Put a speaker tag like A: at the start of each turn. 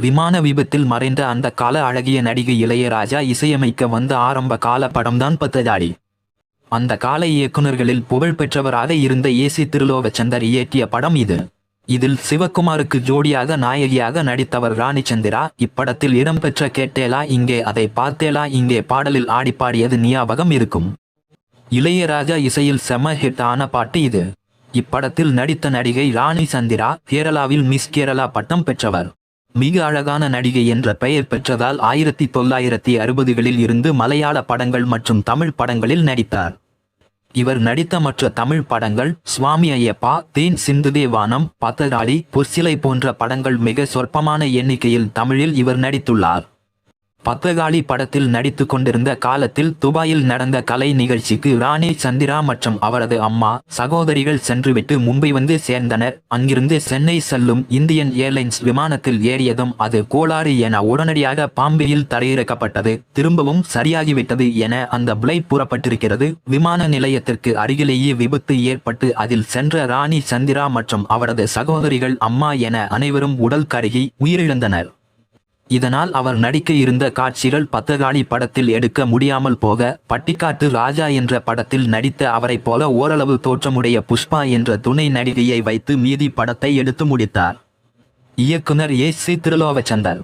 A: விமான விபத்தில் மறைந்த அந்த கால அழகிய நடிகை இளையராஜா இசையமைக்க வந்த ஆரம்ப கால படம்தான் பத்ததாடி. அந்த கால இயக்குநர்களில் புகழ் பெற்றவராக இருந்த ஏசி திருலோகச்சந்தர் இயக்கிய படம் இது. இதில் சிவகுமாருக்கு ஜோடியாக நாயகியாக நடித்தவர் ராணி சந்திரா. இப்படத்தில் இடம்பெற்ற கேட்டேலா இங்கே அதை பார்த்தேலா இங்கே பாடலில் ஆடிப்பாடியது ஞாபகம் இருக்கும். இளையராஜா இசையில் செம ஹிட் ஆன பாட்டு இது. இப்படத்தில் நடித்த நடிகை ராணி சந்திரா கேரளாவில் மிஸ் கேரளா பட்டம் பெற்றவர். மிக அழகான நடிகை என்ற பெயர் பெற்றதால் 1960களில் இருந்து மலையாள படங்கள் மற்றும் தமிழ் படங்களில் நடித்தார். இவர் நடித்த மற்ற தமிழ் படங்கள் சுவாமி ஐயப்பா, தேன் சிந்துதே வானம், பத்ததாடி, பொற்சிலை போன்ற படங்கள் மிக சொற்பமான எண்ணிக்கையில் தமிழில் இவர் நடித்துள்ளார். பத்ததாடி படத்தில் நடித்து கொண்டிருந்த காலத்தில் துபாயில் நடந்த கலை நிகழ்ச்சிக்கு ராணி சந்திரா மற்றும் அவரது அம்மா சகோதரிகள் சென்றுவிட்டு மும்பை வந்து சேர்ந்தனர். அங்கிருந்து சென்னை செல்லும் இந்தியன் ஏர்லைன்ஸ் விமானத்தில் ஏறியதும் அது கோளாறு என உடனடியாக பாம்பேயில் தரையிறக்கப்பட்டது. திரும்பவும் சரியாகிவிட்டது என அந்த பிளைட் புறப்பட்டிருக்கிறது. விமான நிலையத்திற்கு அருகிலேயே விபத்து ஏற்பட்டு அதில் சென்ற ராணி சந்திரா மற்றும் அவரது சகோதரிகள் அம்மா என அனைவரும் உடல் கருகி உயிரிழந்தனர். இதனால் அவர் நடிக்க இருந்த காட்சிகள் பத்ததாடி படத்தில் எடுக்க முடியாமல் போக பட்டிக்காட்டு ராஜா என்ற படத்தில் நடித்த அவரைப் போல ஓரளவு தோற்றமுடைய புஷ்பா என்ற துணை நடிகையை வைத்து மீதி படத்தை எடுத்து முடித்தார் இயக்குனர் ஏசி திருலோகச்சந்தர்.